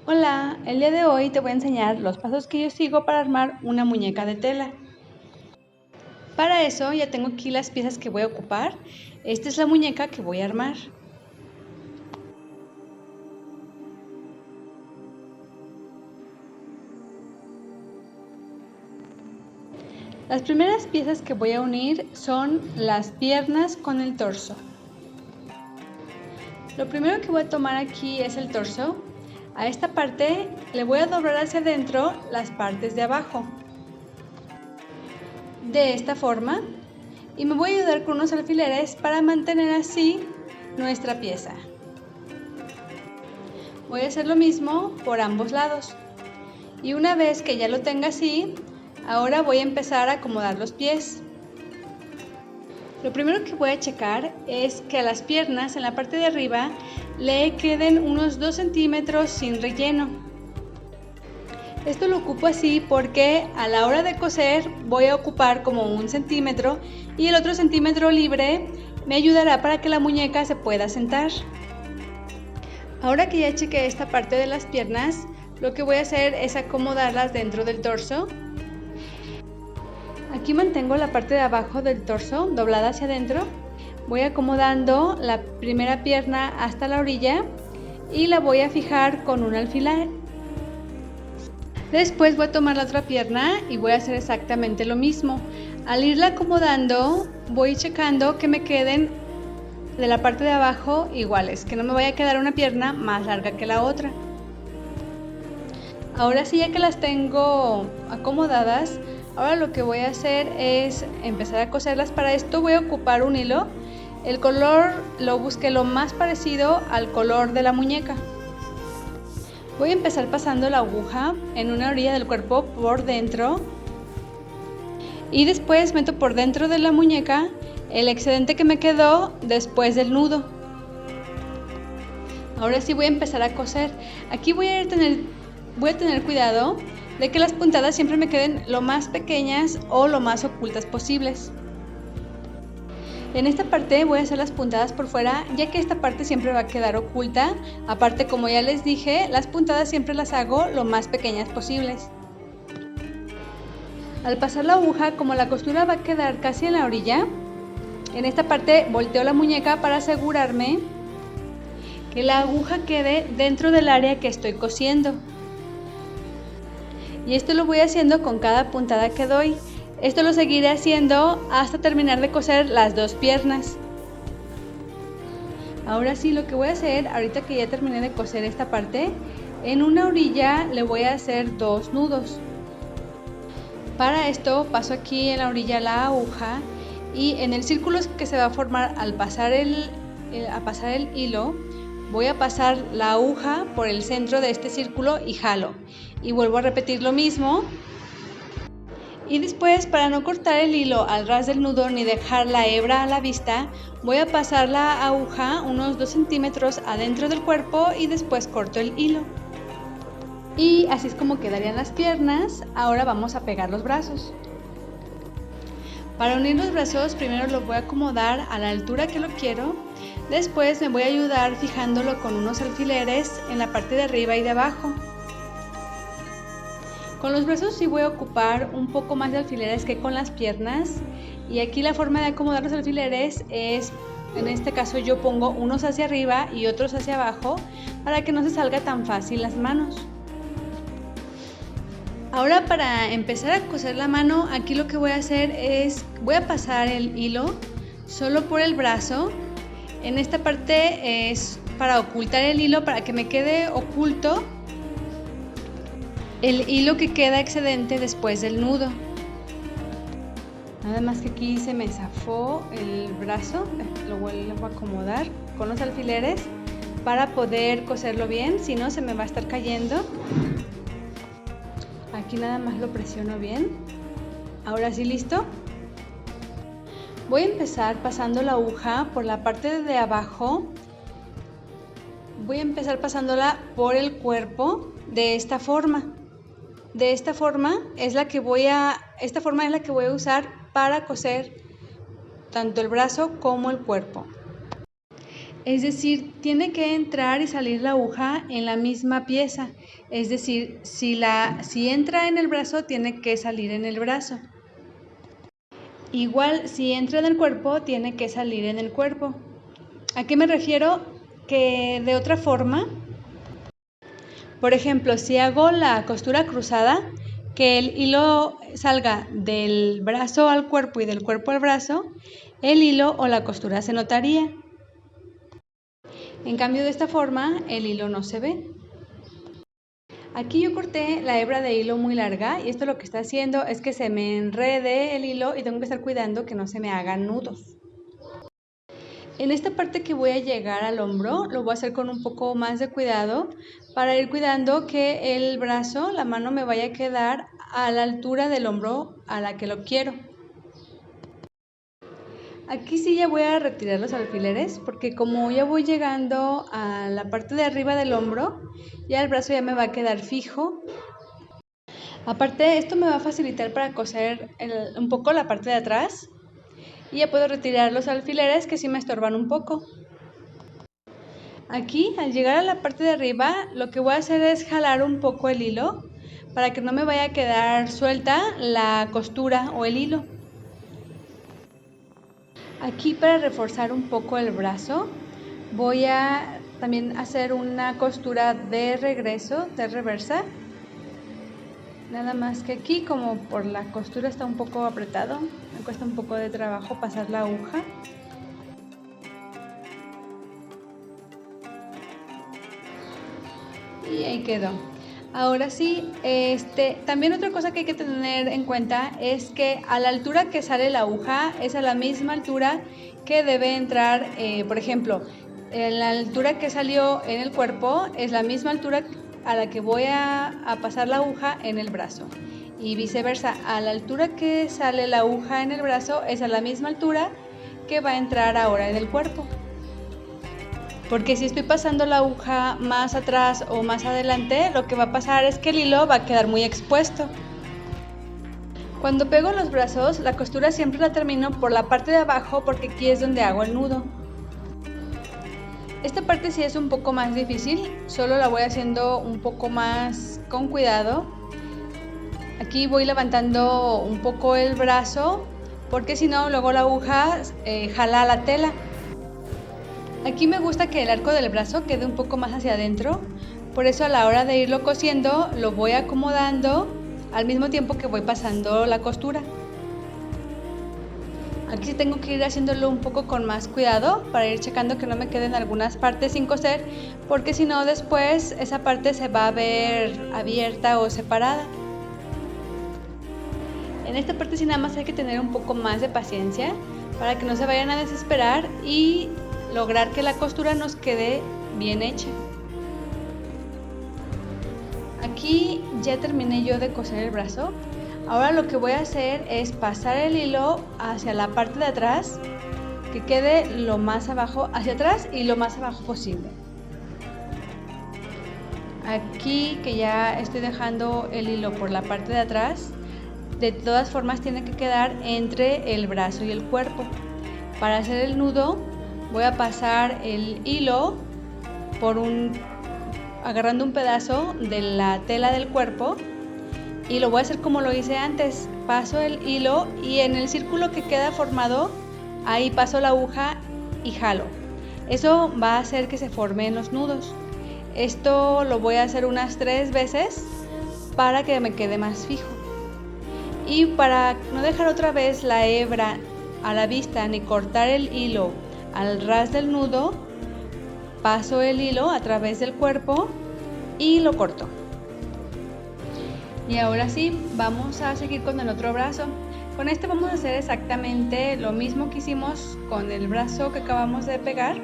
Hola, el día de hoy te voy a enseñar los pasos que yo sigo para armar una muñeca de tela. Para eso ya tengo aquí las piezas que voy a ocupar. Esta es la muñeca que voy a armar. Las primeras piezas que voy a unir son las piernas con el torso. Lo primero que voy a tomar aquí es el torso. A esta parte le voy a doblar hacia adentro las partes de abajo. De esta forma. Y me voy a ayudar con unos alfileres para mantener así nuestra pieza. Voy a hacer lo mismo por ambos lados. Y una vez que ya lo tenga así, ahora voy a empezar a acomodar los pies. Lo primero que voy a checar es que a las piernas en la parte de arriba le queden unos 2 centímetros sin relleno. Esto lo ocupo así porque a la hora de coser voy a ocupar como 1 centímetro y el otro centímetro libre me ayudará para que la muñeca se pueda sentar. Ahora que ya chequé esta parte de las piernas, lo que voy a hacer es acomodarlas dentro del torso. Aquí mantengo la parte de abajo del torso doblada hacia adentro. Voy acomodando la primera pierna hasta la orilla y la voy a fijar con un alfiler. Después voy a tomar la otra pierna y voy a hacer exactamente lo mismo. Al irla acomodando, voy checando que me queden de la parte de abajo iguales, que no me vaya a quedar una pierna más larga que la otra. Ahora sí, ya que las tengo acomodadas, ahora lo que voy a hacer es empezar a coserlas. Para esto voy a ocupar un hilo. El color lo busqué lo más parecido al color de la muñeca. Voy a empezar pasando la aguja en una orilla del cuerpo por dentro y después meto por dentro de la muñeca el excedente que me quedó después del nudo. Ahora sí voy a empezar a coser. Aquí voy a tener cuidado de que las puntadas siempre me queden lo más pequeñas o lo más ocultas posibles. En esta parte voy a hacer las puntadas por fuera, ya que esta parte siempre va a quedar oculta. Aparte, como ya les dije, las puntadas siempre las hago lo más pequeñas posibles. Al pasar la aguja, como la costura va a quedar casi en la orilla, en esta parte volteo la muñeca para asegurarme que la aguja quede dentro del área que estoy cosiendo. Y esto lo voy haciendo con cada puntada que doy. Esto lo seguiré haciendo hasta terminar de coser las dos piernas. Ahora sí, lo que voy a hacer, ahorita que ya terminé de coser esta parte, en una orilla le voy a hacer 2 nudos. Para esto paso aquí en la orilla la aguja y en el círculo que se va a formar al pasar el hilo, voy a pasar la aguja por el centro de este círculo y jalo. Y vuelvo a repetir lo mismo. Y después, para no cortar el hilo al ras del nudo ni dejar la hebra a la vista, voy a pasar la aguja unos 2 centímetros adentro del cuerpo y después corto el hilo. Y así es como quedarían las piernas. Ahora vamos a pegar los brazos. Para unir los brazos, primero los voy a acomodar a la altura que lo quiero. Después me voy a ayudar fijándolo con unos alfileres en la parte de arriba y de abajo. Con los brazos sí voy a ocupar un poco más de alfileres que con las piernas, y aquí la forma de acomodar los alfileres es, en este caso yo pongo unos hacia arriba y otros hacia abajo para que no se salga tan fácil las manos. Ahora, para empezar a coser la mano, aquí lo que voy a hacer es, voy a pasar el hilo solo por el brazo. En esta parte es para ocultar el hilo, para que me quede oculto el hilo que queda excedente después del nudo. Nada más que aquí se me zafó el brazo, lo vuelvo a acomodar con los alfileres para poder coserlo bien, si no se me va a estar cayendo. Aquí nada más lo presiono bien. Ahora sí, listo. Voy a empezar pasando la aguja por la parte de abajo. Voy a empezar pasándola por el cuerpo de esta forma. Esta forma es la que voy a usar para coser tanto el brazo como el cuerpo. Es decir, tiene que entrar y salir la aguja en la misma pieza. Es decir, si entra en el brazo, tiene que salir en el brazo. Igual, si entra en el cuerpo, tiene que salir en el cuerpo. ¿A qué me refiero? Que de otra forma, por ejemplo, si hago la costura cruzada, que el hilo salga del brazo al cuerpo y del cuerpo al brazo, el hilo o la costura se notaría. En cambio, de esta forma, el hilo no se ve. Aquí yo corté la hebra de hilo muy larga y esto lo que está haciendo es que se me enrede el hilo y tengo que estar cuidando que no se me hagan nudos. En esta parte que voy a llegar al hombro, lo voy a hacer con un poco más de cuidado para ir cuidando que el brazo, la mano me vaya a quedar a la altura del hombro a la que lo quiero. Aquí sí ya voy a retirar los alfileres porque como ya voy llegando a la parte de arriba del hombro, ya el brazo ya me va a quedar fijo. Aparte, esto me va a facilitar para coser un poco la parte de atrás y ya puedo retirar los alfileres que sí me estorban un poco. Aquí, al llegar a la parte de arriba, lo que voy a hacer es jalar un poco el hilo para que no me vaya a quedar suelta la costura o el hilo. Aquí, para reforzar un poco el brazo, voy a también hacer una costura de regreso, de reversa. Nada más que aquí, como por la costura está un poco apretado, me cuesta un poco de trabajo pasar la aguja. Y ahí quedó. Ahora sí, también otra cosa que hay que tener en cuenta es que a la altura que sale la aguja es a la misma altura que debe entrar, por ejemplo, la altura que salió en el cuerpo es la misma altura a la que voy a pasar la aguja en el brazo. Y viceversa, a la altura que sale la aguja en el brazo es a la misma altura que va a entrar ahora en el cuerpo. Porque si estoy pasando la aguja más atrás o más adelante, lo que va a pasar es que el hilo va a quedar muy expuesto. Cuando pego los brazos, la costura siempre la termino por la parte de abajo porque aquí es donde hago el nudo. Esta parte sí es un poco más difícil, solo la voy haciendo un poco más con cuidado. Aquí voy levantando un poco el brazo porque si no, luego la aguja jala la tela. Aquí me gusta que el arco del brazo quede un poco más hacia adentro, por eso a la hora de irlo cosiendo lo voy acomodando al mismo tiempo que voy pasando la costura. Aquí tengo que ir haciéndolo un poco con más cuidado para ir checando que no me queden algunas partes sin coser, porque si no después esa parte se va a ver abierta o separada. En esta parte sí nada más hay que tener un poco más de paciencia para que no se vayan a desesperar y lograr que la costura nos quede bien hecha. Aquí ya terminé yo de coser el brazo. Ahora lo que voy a hacer es pasar el hilo hacia la parte de atrás, que quede lo más abajo hacia atrás y lo más abajo posible. Aquí que ya estoy dejando el hilo por la parte de atrás, de todas formas tiene que quedar entre el brazo y el cuerpo. Para hacer el nudo voy a pasar el hilo agarrando un pedazo de la tela del cuerpo y lo voy a hacer como lo hice antes. Paso el hilo y en el círculo que queda formado, ahí paso la aguja y jalo. Eso va a hacer que se formen los nudos. Esto lo voy a hacer unas 3 veces para que me quede más fijo. Y para no dejar otra vez la hebra a la vista ni cortar el hilo al ras del nudo, paso el hilo a través del cuerpo y lo corto. Y ahora sí, vamos a seguir con el otro brazo. Con este vamos a hacer exactamente lo mismo que hicimos con el brazo que acabamos de pegar.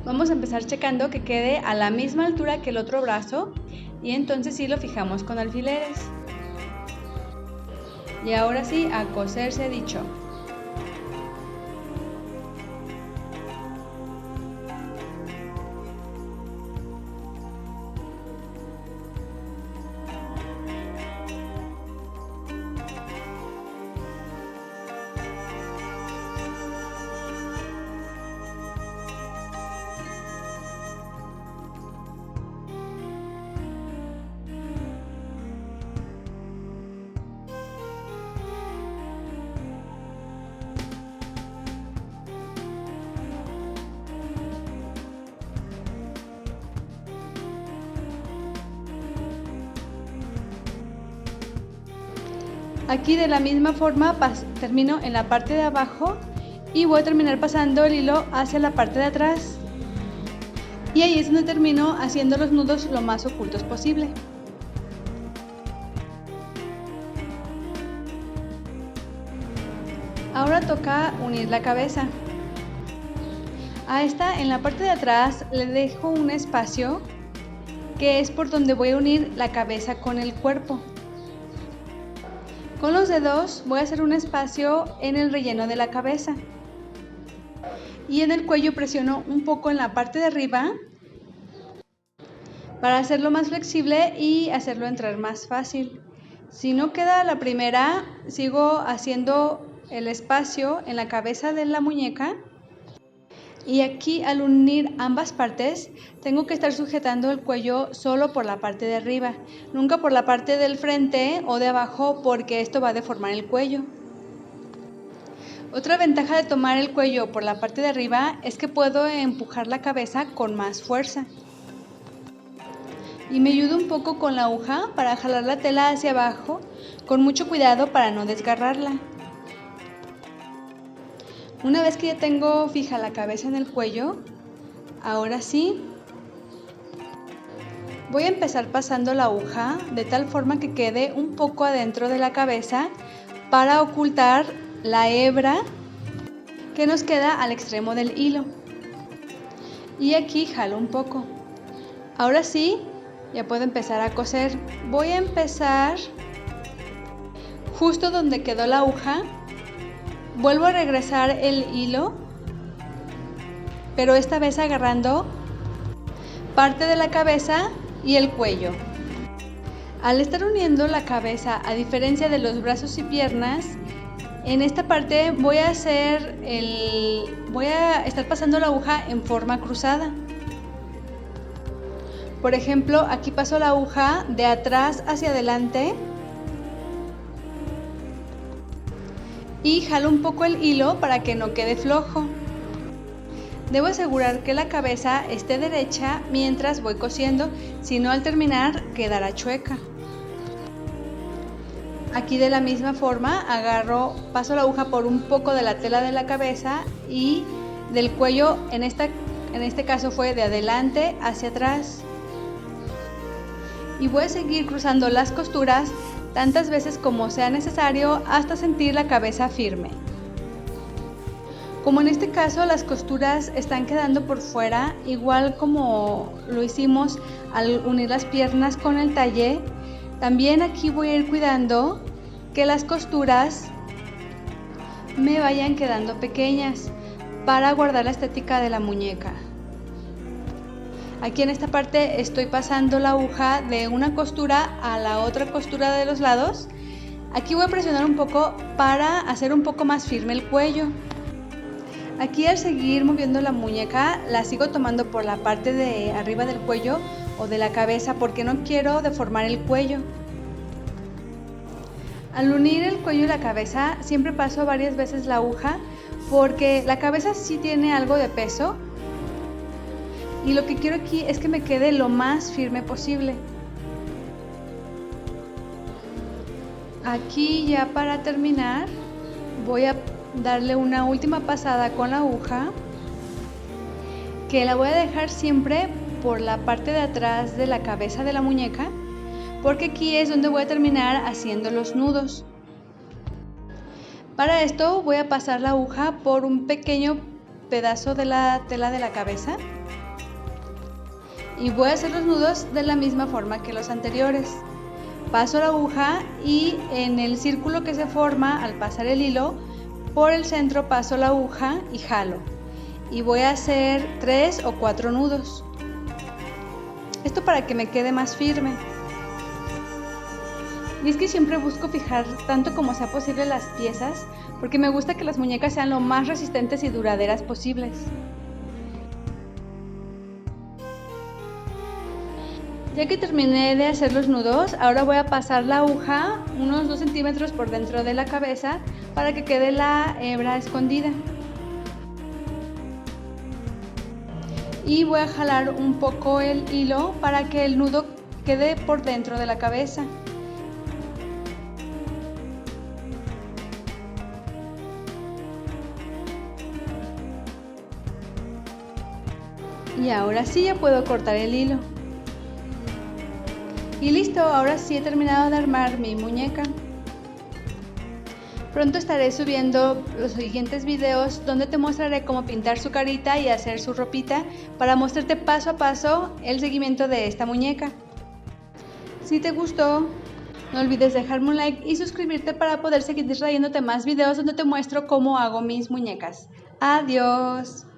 Vamos a empezar checando que quede a la misma altura que el otro brazo y entonces sí lo fijamos con alfileres. Y ahora sí, a coserse dicho. Aquí de la misma forma termino en la parte de abajo y voy a terminar pasando el hilo hacia la parte de atrás. Y ahí es donde termino haciendo los nudos lo más ocultos posible. Ahora toca unir la cabeza. A esta, en la parte de atrás, le dejo un espacio que es por donde voy a unir la cabeza con el cuerpo. Con los dedos voy a hacer un espacio en el relleno de la cabeza. Y en el cuello presiono un poco en la parte de arriba para hacerlo más flexible y hacerlo entrar más fácil. Si no queda la primera, sigo haciendo el espacio en la cabeza de la muñeca. Y aquí, al unir ambas partes, tengo que estar sujetando el cuello solo por la parte de arriba, nunca por la parte del frente o de abajo, porque esto va a deformar el cuello. Otra ventaja de tomar el cuello por la parte de arriba es que puedo empujar la cabeza con más fuerza. Y me ayuda un poco con la aguja para jalar la tela hacia abajo, con mucho cuidado para no desgarrarla. Una vez que ya tengo fija la cabeza en el cuello, ahora sí, voy a empezar pasando la aguja de tal forma que quede un poco adentro de la cabeza para ocultar la hebra que nos queda al extremo del hilo. Y aquí jalo un poco. Ahora sí, ya puedo empezar a coser. Voy a empezar justo donde quedó la aguja. Vuelvo a regresar el hilo, pero esta vez agarrando parte de la cabeza y el cuello. Al estar uniendo la cabeza, a diferencia de los brazos y piernas, en esta parte voy a estar pasando la aguja en forma cruzada. Por ejemplo, aquí paso la aguja de atrás hacia adelante y jalo un poco el hilo para que no quede flojo. Debo asegurar que la cabeza esté derecha mientras voy cosiendo, si no al terminar quedará chueca. Aquí de la misma forma paso la aguja por un poco de la tela de la cabeza y del cuello, en este caso fue de adelante hacia atrás. Y voy a seguir cruzando las costuras tantas veces como sea necesario hasta sentir la cabeza firme. Como en este caso las costuras están quedando por fuera, igual como lo hicimos al unir las piernas con el talle, también aquí voy a ir cuidando que las costuras me vayan quedando pequeñas para guardar la estética de la muñeca. Aquí en esta parte estoy pasando la aguja de una costura a la otra costura de los lados. Aquí voy a presionar un poco para hacer un poco más firme el cuello. Aquí al seguir moviendo la muñeca la sigo tomando por la parte de arriba del cuello o de la cabeza porque no quiero deformar el cuello. Al unir el cuello y la cabeza siempre paso varias veces la aguja porque la cabeza sí tiene algo de peso. Y lo que quiero aquí es que me quede lo más firme posible. Aquí ya para terminar voy a darle una última pasada con la aguja, que la voy a dejar siempre por la parte de atrás de la cabeza de la muñeca, porque aquí es donde voy a terminar haciendo los nudos. Para esto voy a pasar la aguja por un pequeño pedazo de la tela de la cabeza. Y voy a hacer los nudos de la misma forma que los anteriores. Paso la aguja y en el círculo que se forma al pasar el hilo, por el centro paso la aguja y jalo. Y voy a hacer 3 o 4 nudos. Esto para que me quede más firme. Y es que siempre busco fijar tanto como sea posible las piezas, porque me gusta que las muñecas sean lo más resistentes y duraderas posibles. Ya que terminé de hacer los nudos, ahora voy a pasar la aguja unos 2 centímetros por dentro de la cabeza para que quede la hebra escondida. Y voy a jalar un poco el hilo para que el nudo quede por dentro de la cabeza. Y ahora sí ya puedo cortar el hilo. Y listo, ahora sí he terminado de armar mi muñeca. Pronto estaré subiendo los siguientes videos donde te mostraré cómo pintar su carita y hacer su ropita para mostrarte paso a paso el seguimiento de esta muñeca. Si te gustó, no olvides dejarme un like y suscribirte para poder seguir trayéndote más videos donde te muestro cómo hago mis muñecas. ¡Adiós!